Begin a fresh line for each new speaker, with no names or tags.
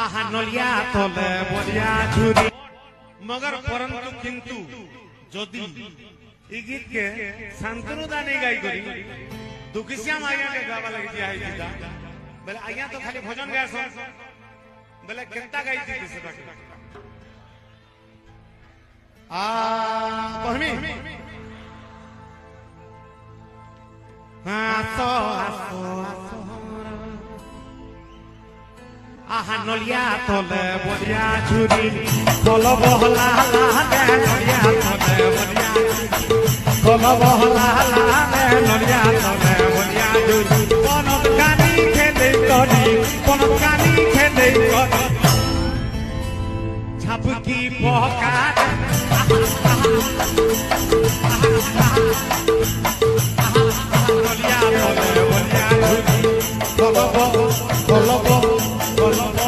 आहा नलिया तले बलिया झुरी मगर परंतु किंतु जदि ई गीत के शांतनु दानी गाई करी दुखिसिया माया के गावा लगी जी आई दीदा बोले आया तो खाली भजन गाय सन बोले केनता गाई थी सेटा आ कहमी आसो आसो आसो आहा नलिया तले बलिया झुरी कल बहला लागे नलिया तले बलिया कल बहला लागे नलिया तले बलिया झुरी पनत कानी खेले करी पनत कानी खेले करी झपकी पहका